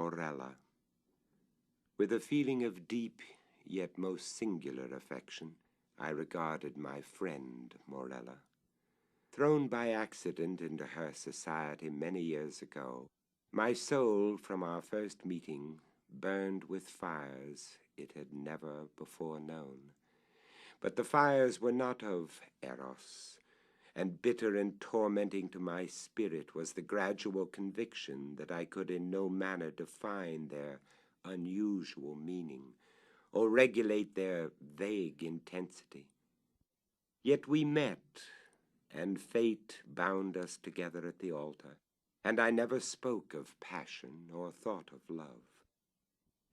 Morella. With a feeling of deep yet most singular affection, I regarded my friend Morella. Thrown by accident into her society many years ago, my soul from our first meeting burned with fires it had never before known. But the fires were not of Eros, and bitter and tormenting to my spirit was the gradual conviction that I could in no manner define their unusual meaning, or regulate their vague intensity. Yet we met, and fate bound us together at the altar, and I never spoke of passion or thought of love.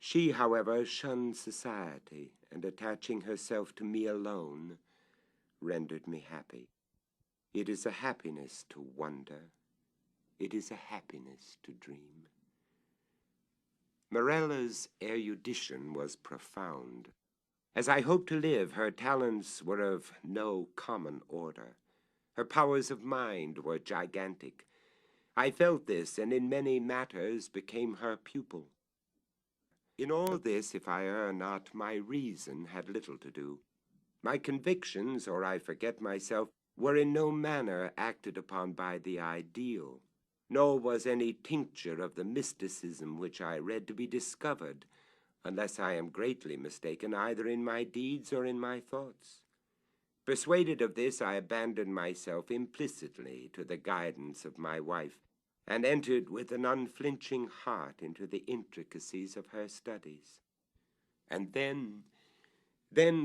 She, however, shunned society, and attaching herself to me alone, rendered me happy. It is a happiness to wonder. It is a happiness to dream. Morella's erudition was profound. As I hoped to live, her talents were of no common order. Her powers of mind were gigantic. I felt this, and in many matters became her pupil. In all this, if I err not, my reason had little to do. My convictions, or I forget myself, were in no manner acted upon by the ideal, nor was any tincture of the mysticism which I read to be discovered, unless I am greatly mistaken, either in my deeds or in my thoughts. Persuaded of this, I abandoned myself implicitly to the guidance of my wife, and entered with an unflinching heart into the intricacies of her studies. And then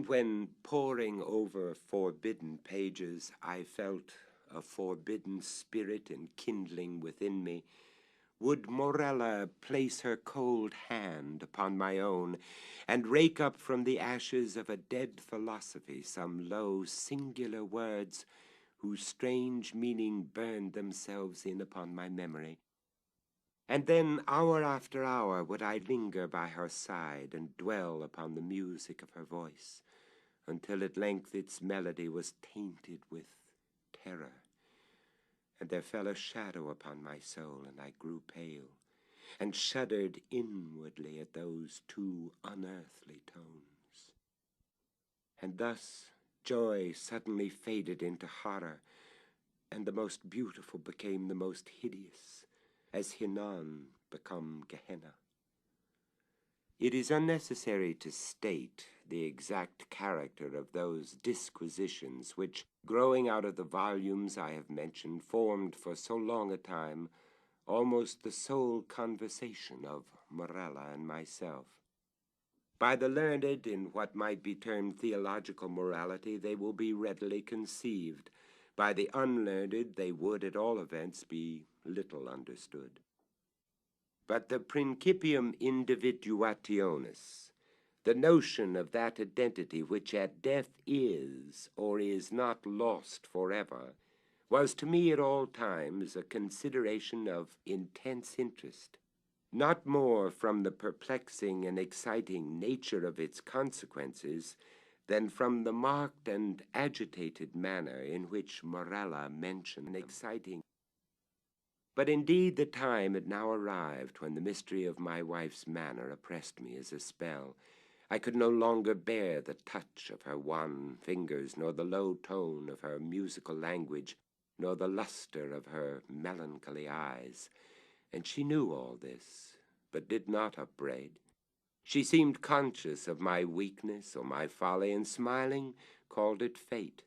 when poring over forbidden pages, I felt a forbidden spirit enkindling within me, would Morella place her cold hand upon my own, and rake up from the ashes of a dead philosophy some low, singular words whose strange meaning burned themselves in upon my memory. And then, hour after hour, would I linger by her side and dwell upon the music of her voice, until at length its melody was tainted with terror, and there fell a shadow upon my soul, and I grew pale, and shuddered inwardly at those two unearthly tones. And thus joy suddenly faded into horror, and the most beautiful became the most hideous, as Hinnon become Gehenna. It is unnecessary to state the exact character of those disquisitions which, growing out of the volumes I have mentioned, formed for so long a time almost the sole conversation of Morella and myself. By the learned in what might be termed theological morality, they will be readily conceived. By the unlearned, they would, at all events, be little understood. But the principium individuationis, the notion of that identity which at death is or is not lost forever, was to me at all times a consideration of intense interest, not more from the perplexing and exciting nature of its consequences than from the marked and agitated manner in which Morella mentioned exciting. But indeed the time had now arrived when the mystery of my wife's manner oppressed me as a spell. I could no longer bear the touch of her wan fingers, nor the low tone of her musical language, nor the luster of her melancholy eyes. And she knew all this, but did not upbraid. She seemed conscious of my weakness or my folly, and smiling, called it fate.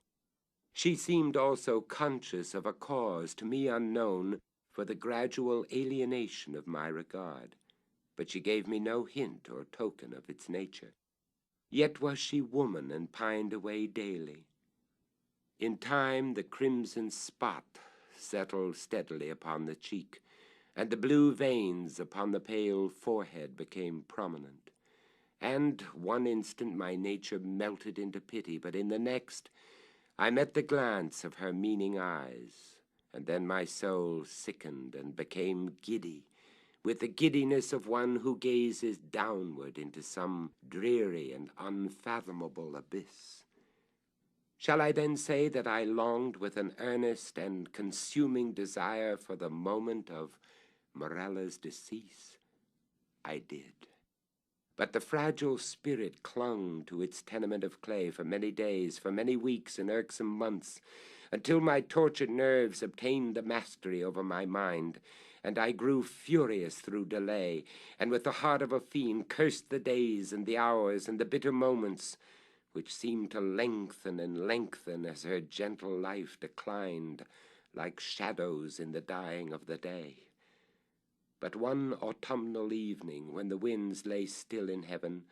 She seemed also conscious of a cause to me unknown for the gradual alienation of my regard, but she gave me no hint or token of its nature. Yet was she woman, and pined away daily. In time the crimson spot settled steadily upon the cheek, and the blue veins upon the pale forehead became prominent. And one instant my nature melted into pity, but in the next I met the glance of her meaning eyes, and then my soul sickened and became giddy, with the giddiness of one who gazes downward into some dreary and unfathomable abyss. Shall I then say that I longed with an earnest and consuming desire for the moment of Morella's decease? I did. But the fragile spirit clung to its tenement of clay for many days, for many weeks and irksome months, until my tortured nerves obtained the mastery over my mind, and I grew furious through delay, and with the heart of a fiend cursed the days and the hours and the bitter moments, which seemed to lengthen and lengthen as her gentle life declined, like shadows in the dying of the day. But one autumnal evening, when the winds lay still in heaven,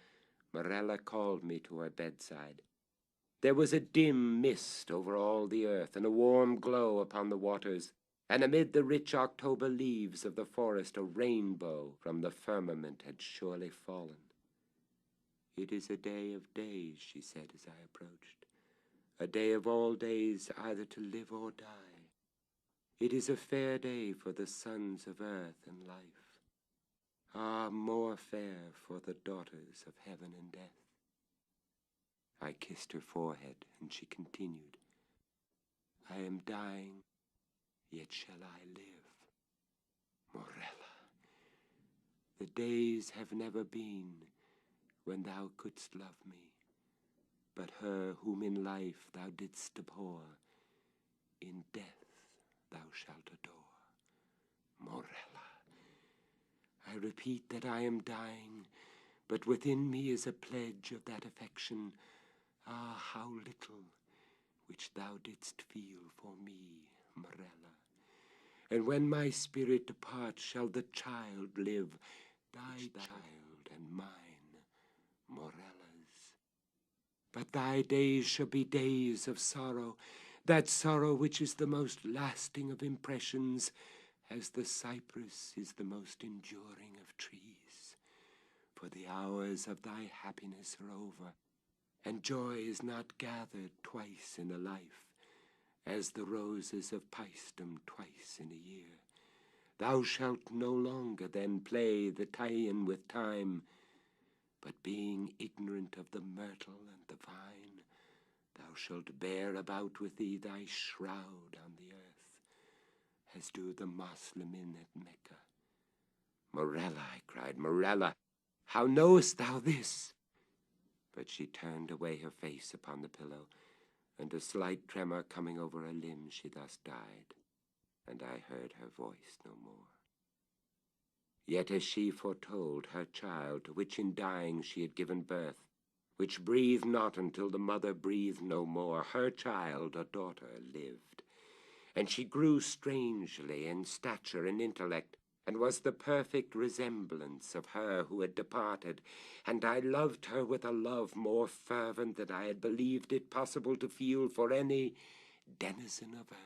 Morella called me to her bedside. There was a dim mist over all the earth, and a warm glow upon the waters, and amid the rich October leaves of the forest a rainbow from the firmament had surely fallen. "It is a day of days," she said as I approached, "a day of all days either to live or die. It is a fair day for the sons of earth and life. Ah, more fair for the daughters of heaven and death." I kissed her forehead, and she continued, "I am dying, yet shall I live. Morella, the days have never been when thou couldst love me, but her whom in life thou didst abhor, in death thou shalt adore. Morella, I repeat that I am dying, but within me is a pledge of that affection, ah, how little, which thou didst feel for me, Morella. And when my spirit departs, shall the child live, thy child and mine, Morella's. But thy days shall be days of sorrow, that sorrow which is the most lasting of impressions, as the cypress is the most enduring of trees. For the hours of thy happiness are over, and joy is not gathered twice in a life, as the roses of Paestum twice in a year. Thou shalt no longer then play the tie-in with time, but being ignorant of the myrtle and the vine, thou shalt bear about with thee thy shroud on the earth, as do the Moslemin at Mecca. Morella, I cried, Morella, how knowest thou this? But she turned away her face upon the pillow, and a slight tremor coming over her limbs, she thus died, and I heard her voice no more. Yet as she foretold, her child, to which in dying she had given birth, which breathed not until the mother breathed no more, her child, a daughter, lived. And she grew strangely in stature and intellect, and was the perfect resemblance of her who had departed, and I loved her with a love more fervent than I had believed it possible to feel for any denizen of earth.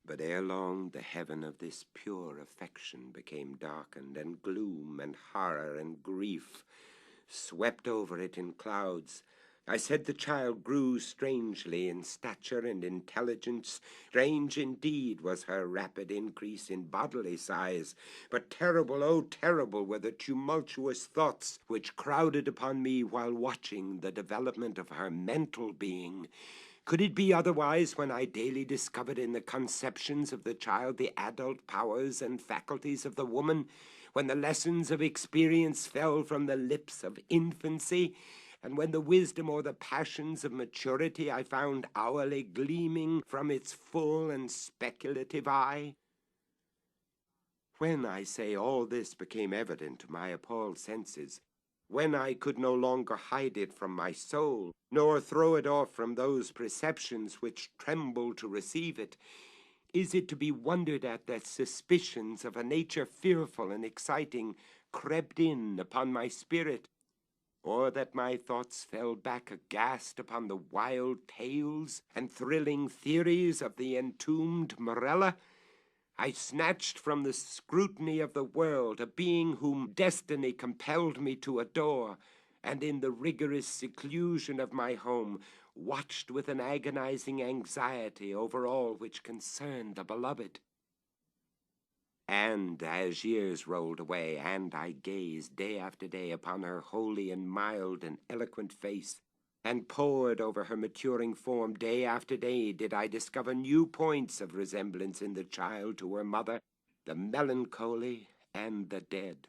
But ere long the heaven of this pure affection became darkened, and gloom and horror and grief swept over it in clouds. I said the child grew strangely in stature and intelligence. Strange indeed was her rapid increase in bodily size, but terrible, oh terrible, were the tumultuous thoughts which crowded upon me while watching the development of her mental being. Could it be otherwise when I daily discovered in the conceptions of the child the adult powers and faculties of the woman, when the lessons of experience fell from the lips of infancy, and when the wisdom or the passions of maturity I found hourly gleaming from its full and speculative eye? When, I say, all this became evident to my appalled senses, when I could no longer hide it from my soul, nor throw it off from those perceptions which trembled to receive it, is it to be wondered at that suspicions of a nature fearful and exciting crept in upon my spirit, or that my thoughts fell back aghast upon the wild tales and thrilling theories of the entombed Morella? I snatched from the scrutiny of the world a being whom destiny compelled me to adore, and in the rigorous seclusion of my home watched with an agonizing anxiety over all which concerned the beloved. And as years rolled away, and I gazed day after day upon her holy and mild and eloquent face, and pored over her maturing form, day after day did I discover new points of resemblance in the child to her mother, the melancholy and the dead.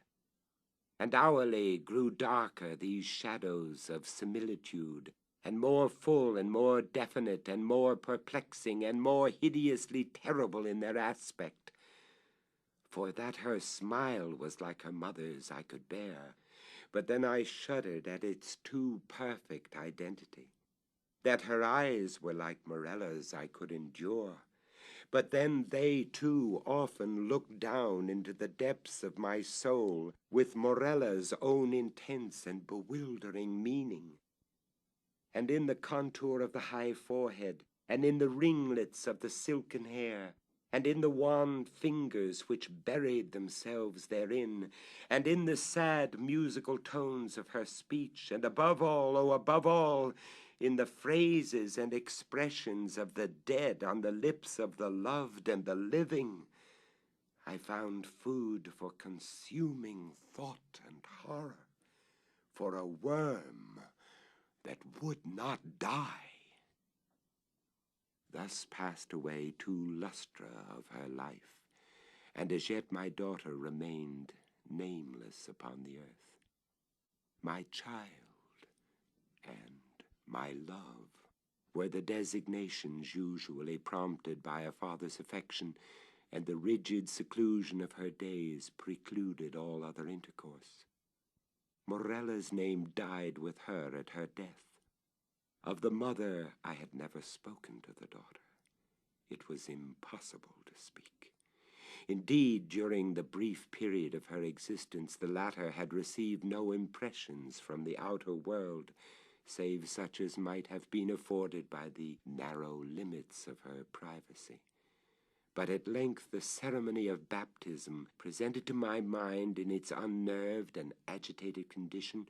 and hourly grew darker these shadows of similitude, and more full and more definite and more perplexing and more hideously terrible in their aspect. For that her smile was like her mother's I could bear, but then I shuddered at its too perfect identity. That her eyes were like Morella's I could endure, but then they too often looked down into the depths of my soul with Morella's own intense and bewildering meaning. And in the contour of the high forehead, and in the ringlets of the silken hair, and in the wan fingers which buried themselves therein, and in the sad musical tones of her speech, and above all, oh, above all, in the phrases and expressions of the dead on the lips of the loved and the living, I found food for consuming thought and horror, for a worm that would not die. Thus passed away 2 lustra of her life, and as yet my daughter remained nameless upon the earth. My child and my love were the designations usually prompted by a father's affection, and the rigid seclusion of her days precluded all other intercourse. Morella's name died with her at her death. Of the mother I had never spoken to the daughter. It was impossible to speak. Indeed, during the brief period of her existence, the latter had received no impressions from the outer world, save such as might have been afforded by the narrow limits of her privacy. But at length the ceremony of baptism presented to my mind in its unnerved and agitated condition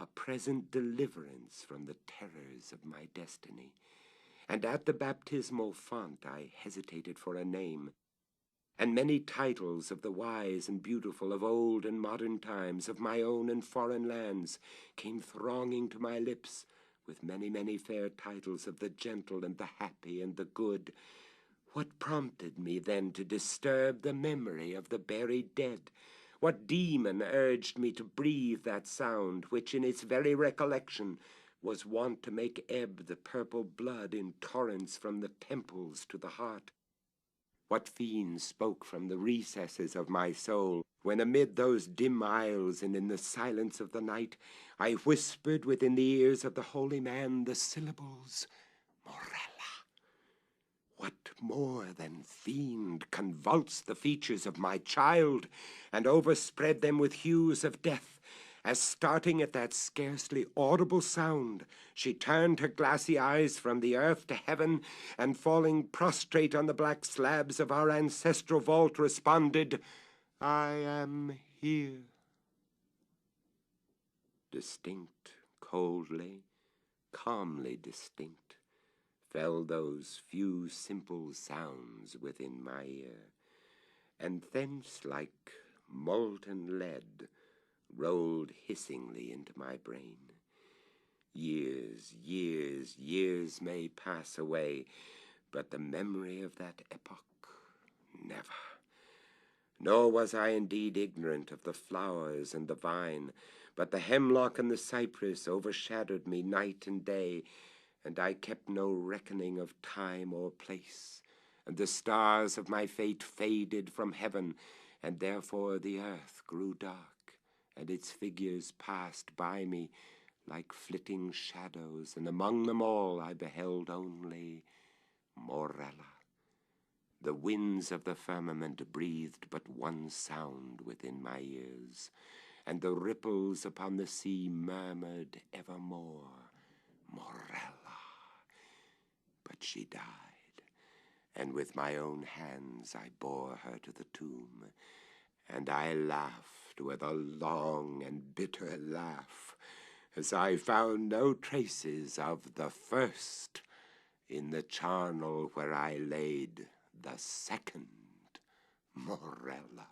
a present deliverance from the terrors of my destiny. And at the baptismal font I hesitated for a name, and many titles of the wise and beautiful of old and modern times, of my own and foreign lands, came thronging to my lips, with many, many fair titles of the gentle and the happy and the good. What prompted me then to disturb the memory of the buried dead? What demon urged me to breathe that sound, which in its very recollection was wont to make ebb the purple blood in torrents from the temples to the heart? What fiend spoke from the recesses of my soul, when amid those dim aisles and in the silence of the night, I whispered within the ears of the holy man the syllables, Morella? What more than fiend convulsed the features of my child, and overspread them with hues of death, as starting at that scarcely audible sound, she turned her glassy eyes from the earth to heaven, and falling prostrate on the black slabs of our ancestral vault, responded, I am here. Distinct, coldly, calmly distinct, fell those few simple sounds within my ear, and thence, like molten lead, rolled hissingly into my brain. Years, years, years may pass away, but the memory of that epoch, never. Nor was I indeed ignorant of the flowers and the vine, but the hemlock and the cypress overshadowed me night and day, and I kept no reckoning of time or place, and the stars of my fate faded from heaven, and therefore the earth grew dark, and its figures passed by me like flitting shadows, and among them all I beheld only Morella. The winds of the firmament breathed but one sound within my ears, and the ripples upon the sea murmured evermore, Morella. But she died, and with my own hands I bore her to the tomb, and I laughed with a long and bitter laugh, as I found no traces of the first in the charnel where I laid the second Morella.